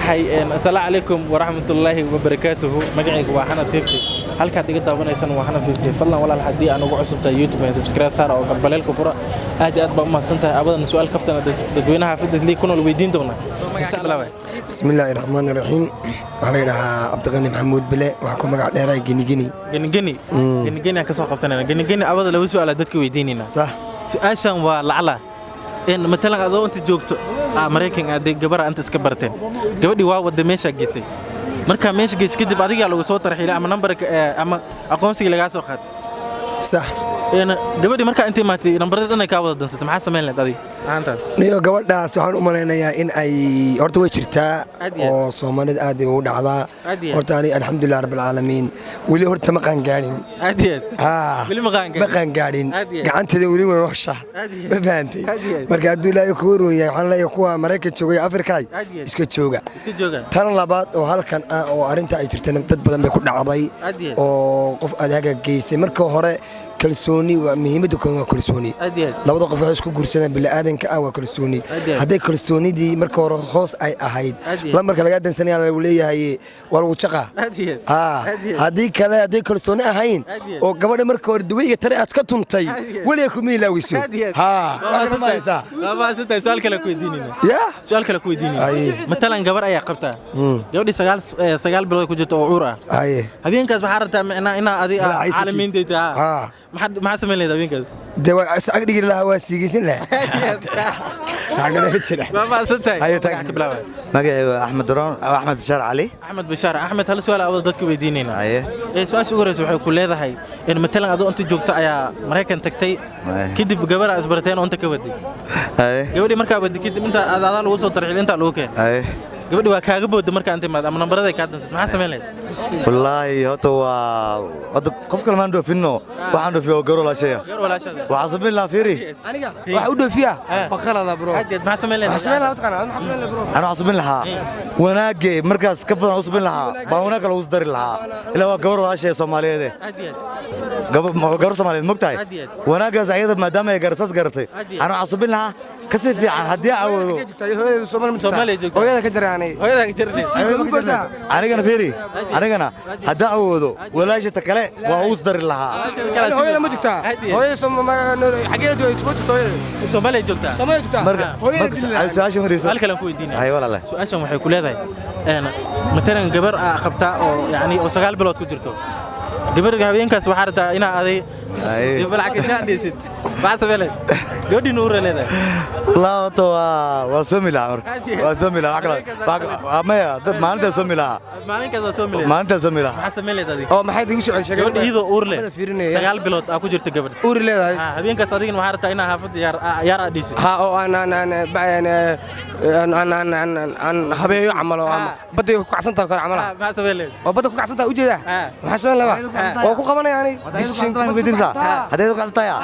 yahay assalaamu calaykum waraxmatullaahi wabarakaatuhu magacaygu waa xanad 50 halkaad iga daawanaysan waa xanad 50 fadlan walaal haddii aan ugu cusubtahay YouTube and subscribe saar oo garbaleelka fura aad baa u mahadsantahay abadan su'aal kaftana dadweynaha fadlan kuna weydiin doona bismillaahi raxmaani raxiim waxaan leeyahay Abdiqani Maxamuud Bile waxa ku magac dheeray geni ka soo qabsanayna geni abada laba su'aal dadka weydiinayna sax su'aashan waa lacala in matalan adoo inta joogto Mareykan aad gabar anta iska barteen gabadhii waa wada meesha geysay marka meesha geys kadib adiga lagu soo tarxiilay ama numberka ama aqoonsiga laga soo qaad sax gabadhii marka intii maatay numberada inay ka wada dansatay maxaa sameyn lahayd adiga ahaanta niyo gabadhaas waxaan u maleynayaa in ay horta way jirtaa oo Soomaalida aad u dhacdaa horta ani alxamdulillah rabbil caalamiin wali horta ma qaan gaarin wali ma qaan gaarin gacanteeda wali way waxsha ma fahamtay marka haduu ilaahay ku rooyay waxaan leeyahay kuwa Mareykan joogay Afrika iska jooga tan labaad oo halkan oo arinta ay jirteen dad badan bay ku dhacday oo qof adaga geysay marka hore kalsooni waa muhiimada koowaad waa kalsooni labada qof waxay isku guursadaan bil aadanka waa kalsooni haday kalsoonidii marka hore hoos ay ahayd la marka laga dansanaya lagu leeyahay waa lagu jaqa hadii kale hadii kalsooni ahayn oo gabadha marka hore duwayga tare aad ka tuntay wali ku miilaawiso su'aal kale ku weydiinina matalan gabar ayaa qabtaa gabadhii sagaal bilood ku jirto oo uur ah habeenkaas waxaa rabtaa macnaa ina adiga caalamiinteeda ما سمين لي دابين كذا دوا أقدر لها واسيجين لا ما ستة ما جاي أحمد درون أو أحمد بشار علي أحمد هل سؤال أول ضدك بيدينينا سؤال شغله سوحي كل هذا هاي إن مثلا أدو أنت جوكت يا مريكان تكتي كده بجبر أسبرتين وأنت كبدي جبري مركب بدي كده أنت هذا لو وصل ترحيل أنت لوكه gabadhi waa kaaga bood marka anta maad ama numberada ka dansan maxaa sameeyay wallahi hada waa qof kale maan doofino waxaan doofiyo garo la sheeyo waxa sameeyay la fiiri aniga waxa u doofiya fakhalada bro maxaa sameeyay ana asbin laha wanaagay markaas ka badan usbin laha baa wanaag kale us dari laha ila waa garo la sheeyo Soomaaliyeed garo Soomaaliyeed mogtahay wanaagaas ayada maadaama ay garsas garatay ana asbin laha kasi fiican hadii awoodo Soomaaliyeed hooyada ka jiraan anigana fiiri anigana hadda awoodo walaashata kale waa us dari lahaa hooyada ma jirtaa hooyada xageedu ay isku jirto Soomaaliyeed joogtaa marka su'aasha mariisa halka ku weydiinay hay walaalahay su'aashan waxay ku leedahay matalan gabar qabta oo yani oo 9 bilood ku jirto gabarga habeenkaas waxa rabtaa ina aday gabar ka dhaysid baa sameeyay gabadhi nuur leedahay la to waa somila waa somila akala amaya dad maalinta somila maalinta somila waxa sameeyay oo maxay igu soo sheegay gabadhi iyadoo uur leh 9 bilood ku jirta gabadh uur leedahay habeenkaas adigina waxa rabtaa ina haafad yar adhiisid oo aan habeeyo camalo ama badda ku kacsantaa kor camalo ma sameeyay oo badda ku kacsantaa u jeeda waxa sameeyay laba oo ku qabanayaan hadii ku kacsantaa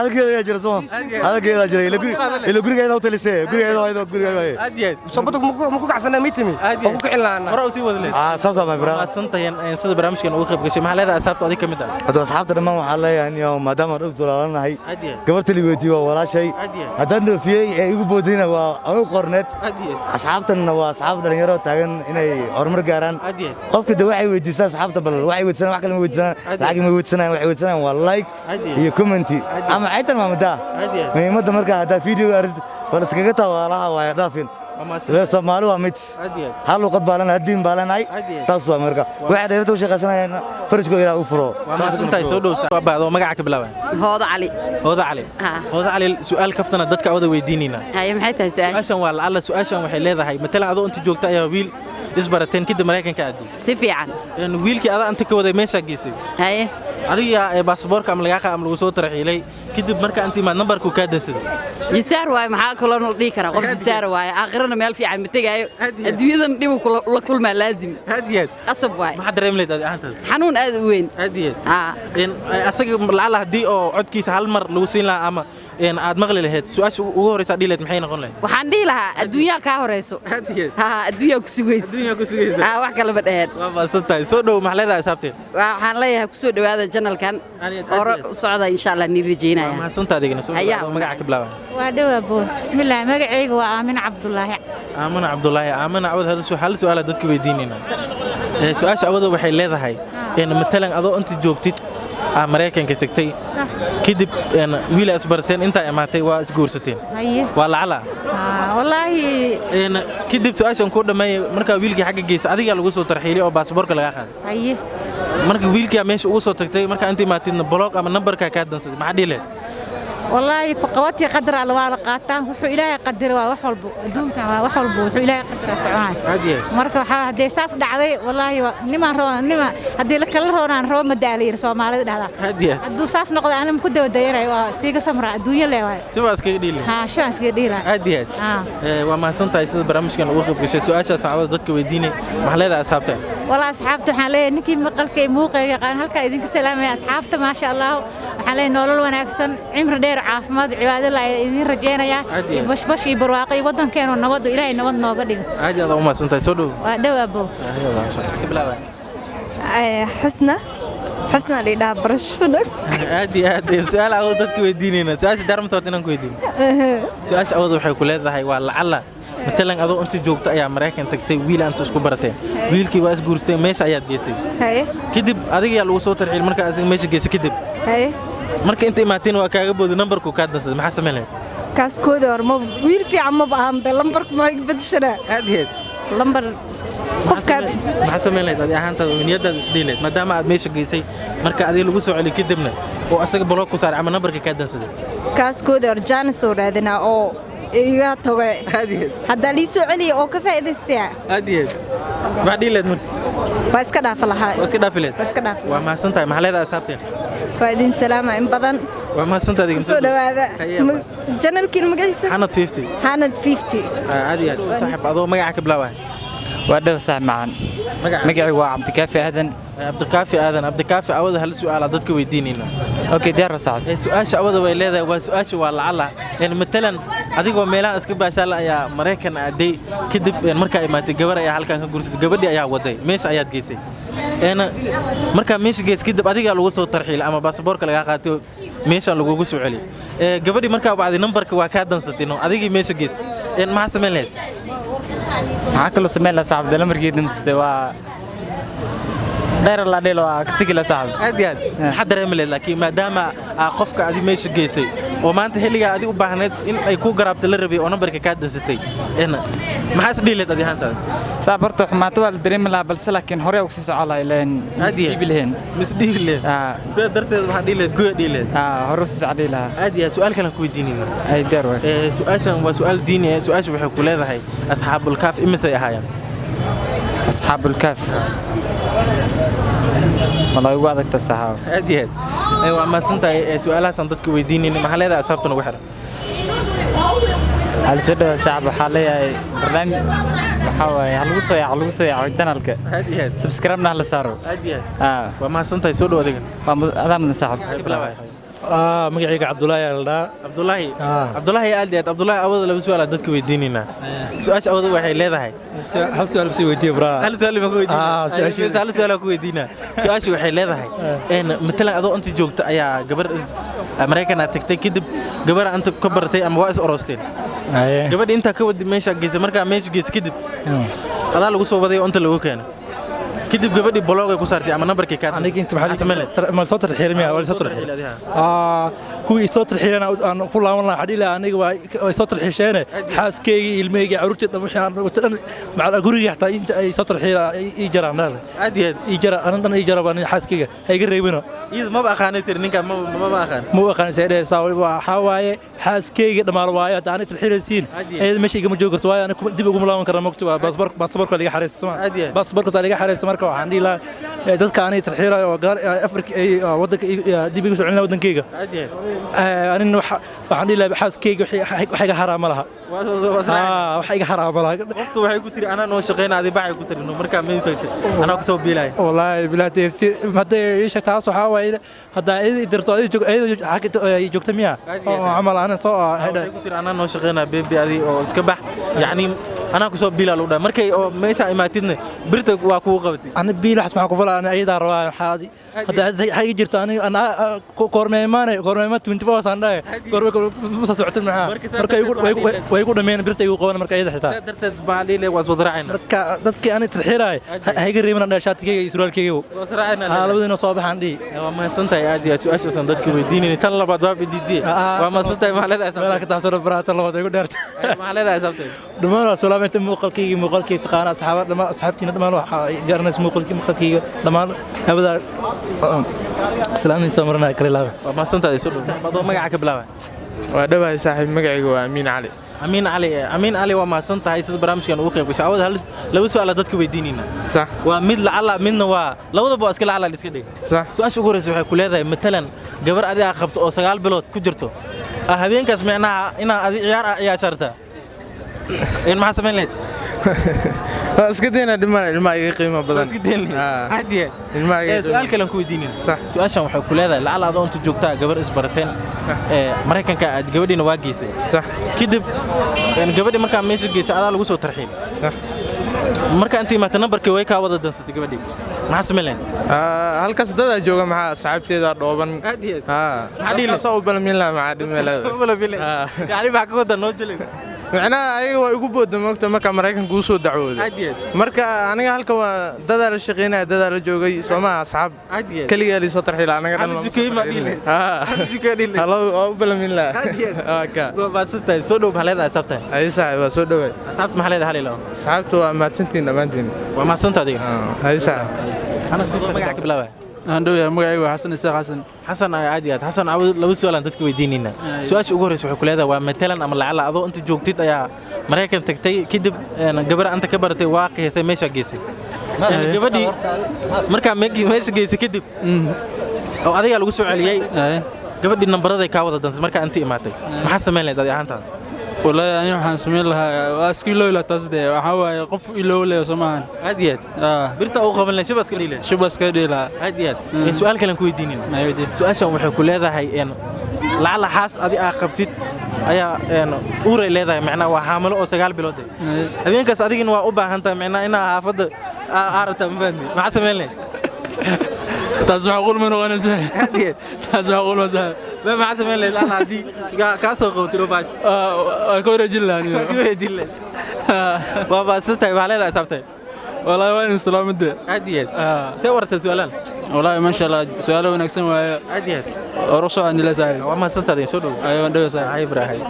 halkeeda jira soo halkeeda jira ila gurigeeda u talisay gurigeeda sababta ma ku kacsanaa mitimi oo ku kicin laana hore u sii wadaleys saasa ma bra santayn sida barnaamijkan ugu qayb gashay maxaa leedahay asxaabta adiga kamid ah hada asxaabta dhamaan waxa leeyahay maadaama aan dulaalanahay gabarta liweetiyo walaashay hadan doofiyay ay ugu boodina waa ay qorneed asxaabtana waa asxaab dhalinyaro taagan inay horumar gaaraan qofka da waxay weydiistaan asxaabta bal waxay weydiistaan wax kale ma weydiistaan laakiin ma weydiistaan waxay weydiistaan waa like iyo comment ama aytan maamada muhiimada marka hada video arid wala iskaga tawaalaha waa dhaafin Soomaali waa mid hal luqad baalan hadin baalanay saas waa marka waxa dheerato shaqaysanayna farishko ilaa u furo saasantay soo dhow baado magaca ka bilaabay hooda cali su'aal kaftana dadka wada weydiinina hay maxay tahay su'aashan waa la su'aashan waxay leedahay matalan adoo inta joogta ayaa wiil isbarateen kida Mareykanka aad si fiican in wiilkii ada inta ka wada meesha geysay hay adiga baasaboorka ama laga qaam lagu soo tarxiilay kadib marka intii ma numberku ka dansaday jisaar waay maxaa kala noo dhigi kara qof jisaar waay aakhirna meel fiican matagayo adduunyadan dhib la kulma laazim hadiyad qasab waay ma dareemleed ahaanta xanuun aad u weyn hadiyad in asaga lacala hadii oo codkiisa hal mar lagu siin lahaa ama in aad maqli lahayd su'aasha ugu horeysa dhiileed maxay noqon lahayd waxaan dhihi lahaa adduunyaa ka horeyso adduunyaa ku sugaysa wax kale ma dhaheed waa santahay soo dhow maxaa leedahay asxaabteen waxaan leeyahay ku soo dhawaada channelkan hore u socda insha Allah ni rajayna rajeynaya ما سنت هذيك نسوي مقعك بلا وادوا أبو بسم الله مقعيق وآمن عبد الله آمن عبد الله آمن عود هذا سؤال دتك ويدينينا سؤال عود وحي لهذا هاي إن مثلا أضو أنت جوبتي أمريكان كتكتي صح كدب يعني ويلا أسبرتين أنت أماتي واسجورستين أيه ولا على والله إن كدب سؤال شنكور ما مركا ويلك حاجة جيس أديك على وصول ترحيلي أو باسبورك لا أخذ أيه مركا ويلك ماشي وصول تكتي مركا أنت ما تين بلوك أما نمبر كاكاد ما حد يله والله فقواتي قدر على والقاته وحو إلهي قدر وحولبو دون كان وحولبو وحو إلهي قدر سعوان مركا وحا هدي ساس دعدي والله نما رو نما هدي لك الرونان رو مدالير سومالي دهدا هدو ساس نقض أنا مكده وديري واسكيك سمراء الدنيا لي سوا اسكيك ديلي ها شو اسكيك ديلا هدي وما سنتا يصير برامج كان وقف بشيء سؤال ساعات ضدك ويديني محلها أصحابته والله أصحابته حاليا نكي مقلكي موقع قان هلكا إذنك سلام يا أصحابته ما شاء الله حاليا نولل وناكسن عمر دير عافماد عباد الله إذن رجينا يا بش برواقي ودن كانوا نود إلهي نود نوقدي عادي هذا ما سنتا يسودو دوا أبو حسنا اللي ده برشلونة عادي سؤال عودتك ويدينينا سؤال دارم توتينا كويدين سؤال عود وحي كلها هاي ولا على مثلا أضو أنت جوكت أي أمريكان تكتي ويل أنت اسكو برتين ويلكي واس جورستين ماشي أياد جيسي كدب أديك يا الوصوت العيل مركا أزين ماشي جيسي كدب مركا أنت ماتين وكاغبو ذي نمبرك وكادنس ما حسب ملك كاس كودر ما ويل في عم بهم ده لمبرك ما يقبضشنا عادي لمبر قفك ما حسب ملك هذه أنت من يد سديلت ما دام عاد ماشي جيسي مركا أدي الوصول على كدبنا وأسق بلوك وصار عم نمبرك كادنس كاس كودر جانسور هذنا أو إياه توجه هذا لي سؤالي أو كيف إدستيا هذه بعدين لازم بس كده فلها بس كده فلت بس كده وما سنتي محل هذا أصابته فايدين سلامة إن بدن وما سنتي ديك سودا هذا جنرال كيلو مقيس حنت 50 حنت 50 عادي صاحب أضو مقعك بلا واحد وأدو صاحب معن مقعي وعبد الكافي أذن عبد الكافي أود هالسؤال ضدك ويدينينا أوكي دير صعب سؤال شعوذ ويلذا وسؤال ولا على يعني مثلا هذيك وميلان اسكب باشا يا مريكان أدي كدب مركا ما تجبر يا هالكان كجورس جبر يا ودي ميس آيات جيسي أنا مركا ميس جيس كدب هذيك على وصل الترحيل أما باسبورك اللي قاعد ميس على جوجس علي جبر مركا بعد نمبرك وكادن ستينو هذيك ميس جيس إن ما سمعت عاكل سمعت صعب ده لما رجيت مستوى داير الله ديلو كتير صعب أديان حد رمل لكن ما دام قفك أدي ماشي جيسي وما أنت هلي أدي وبحنت إن يكون قرب تلربي وأنا بركة كاد ستي هنا ما حس ديلت أدي هانتا صابرت حماتوا الدريم لا بس لكن هوري وكسيس على إلين أديان مسدي بالله سدرت واحد ديلت جود ديلت هروس عديلها أديان سؤال كان كوي ديني أي دير سؤال شان وسؤال ديني سؤال شو بحكوا له هاي أصحاب الكهف إما سيهايم أصحاب الكهف والله يوعدك تسحب أديان أيوة ما سنت سؤالها صندوق ويديني محل هذا أصابتنا وحرة هل سد صعب حاليا برنامج حواي هلوسة عندنا لك أديان سبسكرايب نهلا صاروا أديان وما سنت يسولوا هذيك هذا من صاحب مقعيق عبد الله يلا عبد الله يا ألديات عبد الله أول لبس ولا ضدك ويدينينا سؤال أول واحد ليه هاي هل سؤال بس يودي برا هل سؤال ما كويدينا هل سؤال كويدينا سؤال شو واحد ليه هاي إن مثلا أضو أنت جوكت أيا قبر أمريكا تكتي كده قبر أنت كبرتي أم واقس أوروستين قبر أنت كود ماشي جيز أمريكا ماشي جيز كده هذا لو سوى بدي أنت لو كان كده قبل بلوغ كوسارتي أما نمبر كيكات أنا كنت محل ما صوت الحيرمية ولا صوت الحيل كوي صوت الحيل أنا كل والله حديلا أنا صوت الحيشانة حاس كي الميجي عروتي مع الأجوري حتى أنت أي صوت الحيل يجرى نال عادي يجرى أنا يجرى بني حاس كي هيجري بينه إذا ما بقى خانة ترنين كم ما بقى خان مو خان سيد ساوي حواي حاس كي قد ما رواية أنا الحيل سين إذا مشي كم جوجرت واي أنا دي بقوم لا كرم مكتوب بس بركة اللي حارس بس بركة اللي حارس عندي لا dadka aanay tarxiira oo gaar Afrika ay wadanka dib ugu socodna wadankayga anina waxaan dhilahay xaaskayga waxa iga xaraam laha waxa iga xaraam laha waqti waxay ku tiri ana noo shaqeynaaday baa ku tiri marka ma inta ana ku soo biilay wallahi bilaatay hadda isha taas waxa way hadda ay dirto ay joogto miya oo amal ana soo ku tiri ana noo shaqeynaa beebi adi oo iska bax yani أنا كسب بيلا لودا مركي أو ماشي إماتينه بريتك واقو قبتي أنا بيلا حسب معكم فلا أنا أيضا رواية حادي هذا هاي جرت أنا كورميمان 24 سنة كورمي مسا معاه ويقول دمين بريتك يقول مركي أيضا حتى درت بعلي لي وزرعنا dadkii aan tixiraay hayga reeman shaadkayga iyo suraalkayga وزرعنا labadina soo baxaan dhii ما سنتي عادي سؤال dadka weydiinayna tan labaad waa bididii waa ma santay maxalada ka taasoo baraata labada igu dheerta maxalada asabtay dhamaan salaamta muuqaalkayga taqaana asxaabtiina dhamaan waxa garanaysa muuqaalkayga dhamaan habada salaamaysa marna kale laaba waa ma santay soo saaxiibado magaca ka bilaabay waa dhawahay saaxiib magacaygu waa Amiin Cali أمين علي وما سنت هاي سد برامج كان وقف بس عود هل لو سؤال دتك بيدينينا صح ومد لعلا منا لو ده بس كلا على اللي كده سؤال شو قرر سؤال كل هذا مثلا جبر أدي أخبط أو سجال بلوت كجرته هبين كسمعنا إنا أدي عيار يا شرطة إن ما حسبين ليه بس كدينا الماء قيمة بدن بس كدينا عادي سؤال كلام كويدينين صح سؤال شو حق كل هذا لعلا ده أنت جوكتا جبر إسبرتين مريكان كأد جبرين واجيسي صح كده يعني جبرين مركان ماشي جيسي هذا لو سو ترحيل صح مركان أنت ما تنبر كويكا وضد الدنس جبرين ما حسبين لين هل كسدة جوجا مع صاحبتي ذا دوبن عادي عادي صوب بلا ميلا مع عادي ميلا يعني بحكوا ده نوجل macnaha ayaga waa igu boodda moogta marka Mareykanka uu soo dacwooday marka aniga halka waa dad la shaqeynaa dad la joogay Soomaaliya asxaab kaliya li soo tarxiil anaga dhan jukeyma dhile jukeyma halo oo balaminla ka baasatay soo dhow maxaleeda asxaabtan ay saay waa soo dhaway asxaabta maxaleeda halilo asxaabtu waa maadsantiin dhamaantiin waa maadsantaa adiga ay saay ana magaca ka bilaabay aan dhawahay magacaygu xasan isaaq xasan aadi aad xasan laba su'aal aan dadka weydiinayna su'aasha ugu horeysa waxay ku leedahay waa matalan ama lacala adoo inta joogtid ayaa Mareykan tagtay kadib gabar anta ka baratay waaqeysay meesha geysay gabadhii marka meesha geysay kadib oo adiga lagu soo celiyay gabadhii nambarada ka wada dansan marka anti imaatay maxaa sameyn leedahay adi ahaantaada والله أنا waxaan sameyn lahaa askilo ila tasde waxa waaye qof ilo leeyo Soomaaliya aadiyad birta uu qaban la shabaska dhile shabaska dhila aadiyad su'aal kale ku weydiinin su'aashan waxay ku leedahay in lacala xaas adi qabtid ayaa uur leedahay macna waa xaamilo oo 9 bilood habeenkaas adigina waa u baahan tahay macna ina haafada aarta mafahmi maxaa sameyn leedahay taas waxa qul man wana sahay aadiyad taas waxa qul sahay ما عزم اللي أنا عادي كاسو قوتلو باش كورة جلاني كورة جلان بابا ستة بعلي لا سبتة والله وين السلام ده عادي سوورت سؤالان والله ما شاء الله سؤاله ونكسم عادي رسوا عندي لا ساعي وما ستة دين شنو أيوة ده ساعي هاي براهي